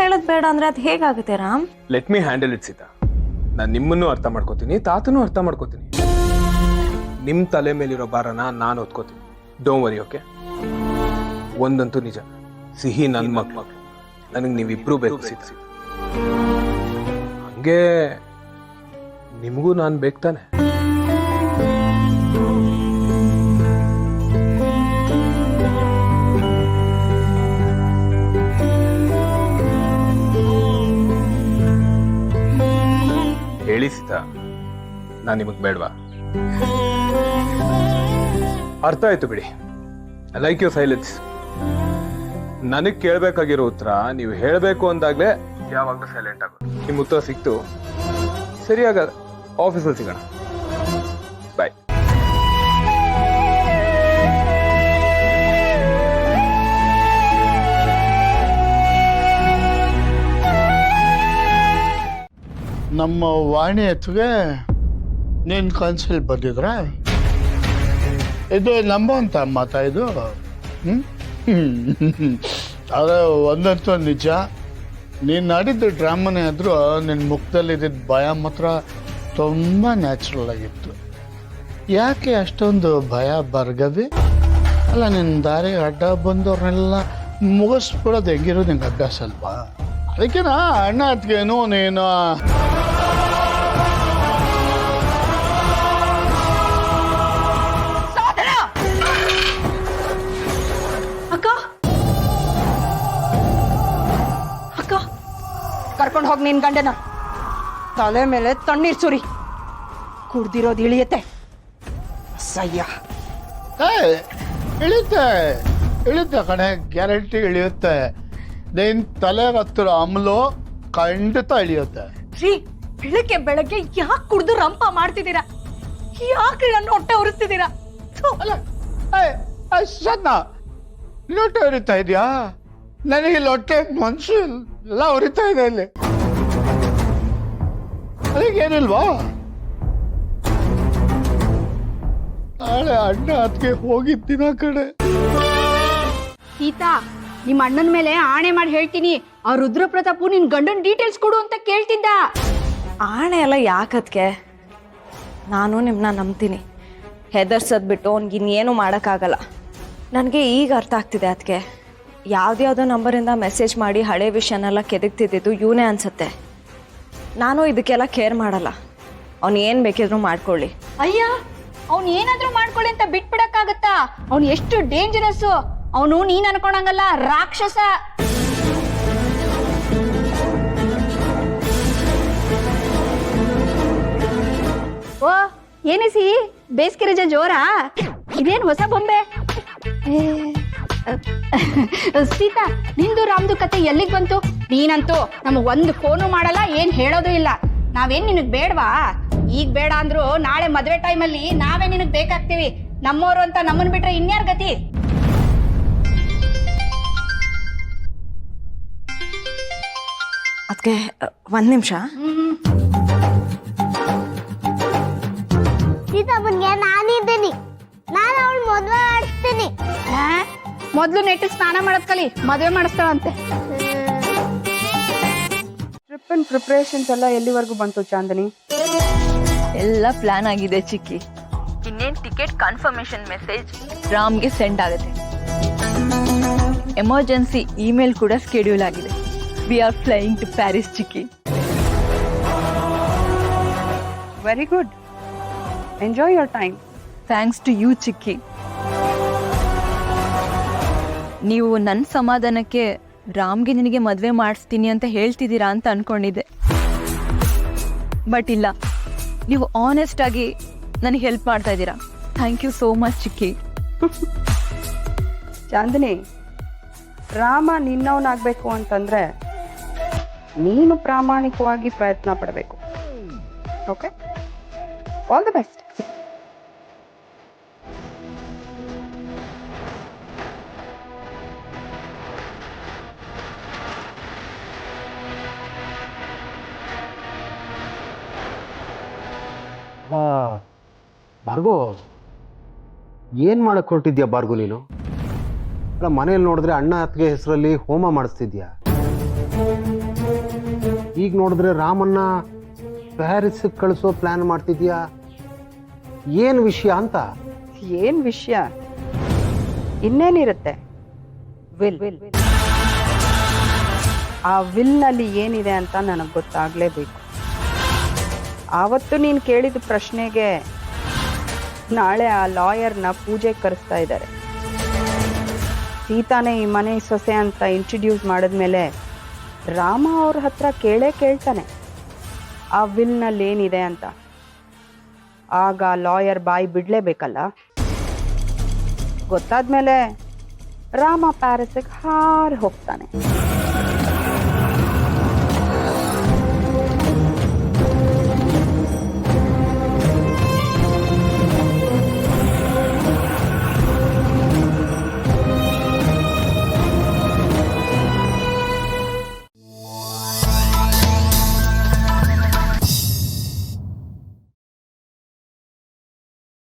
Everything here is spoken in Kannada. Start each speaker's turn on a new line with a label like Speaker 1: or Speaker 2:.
Speaker 1: ಹೇಳೋದು ಬೇಡ ಅಂದ್ರೆ ಅದು ಹೇಗಾಗುತ್ತೆ Ram?
Speaker 2: Let me handle it Sita. ನಾನು ನಿಮ್ಮನ್ನು ಅರ್ಥ ಮಾಡ್ಕೋತೀನಿ, ತಾತನೂ ಅರ್ಥ ಮಾಡ್ಕೋತೀನಿ. ನಿಮ್ಮ ತಲೆ ಮೇಲಿರೋ ಭಾರನ ನಾನು ಹೊತ್ಕೋತೀನಿ. Don't worry, okay? ಒಂದಂತೂ ನಿಜ, ಸಿಹಿ ನನ್ನ ಮಕ್ಳು. ನನಗೆ ನೀವಿಬ್ರು ಬೇಕು ಸೀತಾ. ಹಂಗೆ ನಿಮಗೂ ನಾನು ಬೇಕು ತಾನೆ? ಹೇಳಿ ಸೀತಾ, ನಾನು ನಿಮಗೆ ಬೇಡವಾ? ಅರ್ಥ ಆಯ್ತು ಬಿಡಿ. I like your silence. ನನಗೆ ಕೇಳಬೇಕಾಗಿರೋ ಉತ್ತರ ನೀವು ಹೇಳಬೇಕು ಅಂದಾಗಲೇ ಯಾವಾಗಲೂ ಸೈಲೆಂಟ್ ಆಗೋದು. ನಿಮ್ಮ ಉತ್ತರ ಸಿಕ್ತು, ಸರಿಯಾಗ ಆಫೀಸಲ್ಲಿ ಸಿಗೋಣ. ಬಾಯ್.
Speaker 3: ನಮ್ಮ ವಾಣಿ ಎತ್ತಿಗೆ ನೀನು ಕನ್ಸಲ್ಲಿ ಬಂದಿದ್ರ? ಇದು ನಂಬುವಂತ ಮಾತಾ ಇದು? ಆದರೆ ಒಂದಂತೂ ನಿಜ, ನೀನು ಆಡಿದ್ದು ಡ್ರಾಮನೇ ಆದರೂ ನಿನ್ನ ಮುಖದಲ್ಲಿ ಇದ್ದಿದ್ದ ಭಯ ಮಾತ್ರ ತುಂಬ ನ್ಯಾಚುರಲ್ ಆಗಿತ್ತು. ಯಾಕೆ ಅಷ್ಟೊಂದು ಭಯ ಬರ್ಗದೆ? ಅಲ್ಲ, ನಿನ್ನ ದಾರಿ ಅಡ್ಡ ಬಂದವ್ರನ್ನೆಲ್ಲ ಮುಗಿಸ್ಬಿಡೋದು ಹೆಂಗಿರೋದು ನಿಂಗೆ ಅಭ್ಯಾಸ ಅಲ್ವಾ? ಅದಕ್ಕೆ ಅಣ್ಣ ಅದ್ಗೇನು ನೀನು
Speaker 4: ಕರ್ಕೊಂಡು ಹೋಗಿ ನಿನ್ ಗಂಡನ. ತಲೆ ಮೇಲೆ ತಣ್ಣೀರ್ ಸುರಿ, ಕುಡ್ದಿರೋದು ಇಳಿಯತ್ತೆ. ಅಸಹ್ಯ.
Speaker 3: ಇಳಿಯುತ್ತೆ ಕಣೆ, ಗ್ಯಾರಂಟಿ ಇಳಿಯುತ್ತೆ. ನಿನ್ ತಲೆಗೆ ಹತ್ತಿರ ಅಮ್ಲು ಖಂಡಿತ ಇಳಿಯುತ್ತೆ.
Speaker 4: ರೀ, ಬೆಳಗ್ಗೆ ಯಾಕೆ ಕುಡ್ದು ರಂಪ ಮಾಡ್ತಿದ್ದೀರಾ? ಯಾಕೆ ನನ್ನ ಹೊಟ್ಟೆ ಉರಿಸ್ತಿದ್ದೀರಾ?
Speaker 3: ಸಣ್ಣ ಲೊಟ್ಟೆ ಉರಿತಾ ಇದೆಯಾ? ನನಗೆ ಲೊಟ್ಟೆ ಮನ್ಸು ಎಲ್ಲ ಉರಿತಾ ಇದೆ ಅಲ್ಲಿ. ಅದಕ್ಕೇನಿಲ್ವಾ? ನಾಳೆ ಅಣ್ಣ ಅದಕ್ಕೆ ಹೋಗಿದ್ದಿನ ಕಡೆ.
Speaker 5: ಸೀತಾ, ನಿಮ್ಮ ಅಣ್ಣನ ಮೇಲೆ ಆಣೆ ಮಾಡಿ ಹೇಳ್ತೀನಿ, ಆ ರುದ್ರ ಪ್ರತಾಪು ನಿನ್ ಗಂಡನ ಡೀಟೇಲ್ಸ್ ಕೊಡು ಅಂತ ಕೇಳ್ತಿದ್ದ.
Speaker 1: ಆಣೆ ಎಲ್ಲ ಯಾಕದ್ಕೆ? ನಾನು ನಿಮ್ಮನ್ನ ನಂಬ್ತೀನಿ. ಹೆದರ್ಸದ್ ಬಿಟ್ಟು ಅವ್ನಿಗಿನ್ನೇನು ಮಾಡೋಕ್ಕಾಗಲ್ಲ. ನನಗೆ ಈಗ ಅರ್ಥ ಆಗ್ತಿದೆ ಅದಕ್ಕೆ. ಯಾವುದ್ಯಾವುದೋ ನಂಬರಿಂದ ಮೆಸೇಜ್ ಮಾಡಿ ಹಳೆ ವಿಷಯನೆಲ್ಲ ಕೆದಕ್ತಿದ್ದು ಇವನೇ ಅನ್ಸುತ್ತೆ. ನಾನು ಇದಕ್ಕೆಲ್ಲ ಕೇರ್ ಮಾಡಲ್ಲ. ಅವ್ನು ಏನು ಬೇಕಿದ್ರು ಮಾಡ್ಕೊಳ್ಳಿ.
Speaker 5: ಅಯ್ಯ, ಅವ್ನು ಏನಾದ್ರೂ ಮಾಡ್ಕೊಳ್ಳಿ ಅಂತ ಬಿಟ್ಬಿಡಕ್ಕಾಗತ್ತಾ? ಅವ್ನು ಎಷ್ಟು ಡೇಂಜರಸ್! ಅವನು ನೀನ್ ಅನ್ಕೊಂಡಂಗಲ್ಲ, ರಾಕ್ಷಸ. ಓ, ಏನಿಸಿ ಬೇಸಿಗೆ ರಜೆ ಜೋರಾ? ಇದೇನು ಹೊಸ ಬೊಂಬೆ? ಸೀತಾ, ನಿಂದು ರಾಮ್ದು ಕತೆ ಎಲ್ಲಿಗೆ ಬಂತು? ನೀನಂತೂ ನಮಗ್ ಒಂದು ಫೋನು ಮಾಡಲ್ಲ, ಏನ್ ಹೇಳೋದು ಇಲ್ಲ. ನಾವೇನ್ ನಿನಗ್ ಬೇಡವಾ? ಈಗ ಬೇಡ ಅಂದ್ರು ನಾಳೆ ಮದ್ವೆ ಟೈಮಲ್ಲಿ ನಾವೇ ನಿನಗ್ ಬೇಕಾಗ್ತೀವಿ. ನಮ್ಮೋರು ಅಂತ ನಮ್ಮನ್ ಬಿಟ್ರೆ ಇನ್ಯಾರ ಗತಿ?
Speaker 1: ಅದಕ್ಕೆ ಒಂದು ನಿಮಿಷ.
Speaker 6: ಸೀತಾಪನ್ಗೆ ನಾನಿದ್ದೀನಿ, ನಾನು ಅವಳು ಮದುವೆ ಆಡಿಸ್ತೀನಿ.
Speaker 5: ಮೊದ್ಲು ನೆಟ್ಟಿಗೆ ಸ್ನಾನ ಮಾಡದ್ ಕಲಿ, ಮದ್ವೆ ಮಾಡಿಸ್ತಾಳಂತೆ.
Speaker 4: ಟ್ರಿಪ್ ಅಂಡ್ ಪ್ರಿಪರೇಷನ್ಸ್ ಎಲ್ಲ ಎಲ್ಲಿವರೆಗೂ ಬಂತು ಚಾಂದನಿ?
Speaker 7: ಎಲ್ಲ ಪ್ಲಾನ್ ಆಗಿದೆ ಚಿಕ್ಕಿ. ಇನ್ನೇನ್ ಟಿಕೆಟ್ ಕನ್ಫರ್ಮೇಶನ್ ಮೆಸೇಜ್ ರಾಮ್ಗೆ ಸೆಂಡ್ ಆಗುತ್ತೆ. ಎಮರ್ಜೆನ್ಸಿ ಇಮೇಲ್ ಕೂಡ ಸ್ಕೆಡ್ಯೂಲ್ ಆಗಿದೆ. We are flying to Paris ಚಿಕ್ಕಿ.
Speaker 4: Very good, enjoy your time.
Speaker 7: Thanks to you ಚಿಕ್ಕಿ. ನೀವು ನನ್ನ ಸಮಾಧಾನಕ್ಕೆ ರಾಮ್ಗೆ ನಿನಗೆ ಮದುವೆ ಮಾಡಿಸ್ತೀನಿ ಅಂತ ಹೇಳ್ತಿದ್ದೀರಾ ಅಂತ ಅನ್ಕೊಂಡಿದ್ದೆ. ಬಟ್ ಇಲ್ಲ, ನೀವು ಆನೆಸ್ಟ್ ಆಗಿ ನನಗೆ ಹೆಲ್ಪ್ ಮಾಡ್ತಾ ಇದ್ದೀರಾ. ಥ್ಯಾಂಕ್ ಯು ಸೋ ಮಚ್ ಚಿಕ್ಕಿ.
Speaker 4: ಚಾಂದಿನಿ, ರಾಮ ನಿನ್ನವನಾಗಬೇಕು ಅಂತಂದ್ರೆ ನೀನು ಪ್ರಾಮಾಣಿಕವಾಗಿ ಪ್ರಯತ್ನ ಪಡಬೇಕು. Okay, all the best.
Speaker 8: Bhargu, ಏನು ಮಾಡಕ್ಕೆ ಹೊರಟಿದ್ಯಾ ಭಾರ್ಗು ನೀನು? ಅಲ್ಲ, ಮನೇಲಿ ನೋಡಿದ್ರೆ ಅಣ್ಣ ಅತ್ತಿಗೆ ಹೆಸರಲ್ಲಿ ಹೋಮ ಮಾಡಿಸ್ತಿದ್ಯಾ? ಈಗ ನೋಡಿದ್ರೆ ರಾಮನ್ನ ಪ್ಯಾರಿಸ್ಗೆ ಕಳಿಸೋ ಪ್ಲ್ಯಾನ್ ಮಾಡ್ತಿದ್ಯಾ? ಏನು ವಿಷಯ ಅಂತ?
Speaker 4: ಏನ್ ವಿಷಯ? ಇನ್ನೇನಿರುತ್ತೆ, ವಿಲ್. ಆ ವಿಲ್ನಲ್ಲಿ ಏನಿದೆ ಅಂತ ನನಗೆ ಗೊತ್ತಾಗಲೇಬೇಕು. ಆವತ್ತು ನೀನು ಕೇಳಿದ ಪ್ರಶ್ನೆಗೆ ನಾಳೆ ಆ ಲಾಯರ್ನ ಪೂಜೆಗೆ ಕರೆಸ್ತಾ ಇದ್ದಾರೆ. ಸೀತಾನೇ ಈ ಮನೆ ಸೊಸೆ ಅಂತ ಇಂಟ್ರಡ್ಯೂಸ್ ಮಾಡಿದ್ಮೇಲೆ ರಾಮ ಅವ್ರ ಹತ್ರ ಕೇಳ್ತಾನೆ ಆ ವಿಲ್ನಲ್ಲಿ ಏನಿದೆ ಅಂತ. ಆಗ ಲಾಯರ್ ಬಾಯಿ ಬಿಡಲೇಬೇಕಲ್ಲ. ಗೊತ್ತಾದ್ಮೇಲೆ ರಾಮ ಪ್ಯಾರಿಸ್ಗೆ ಹಾರಿ ಹೋಗ್ತಾನೆ.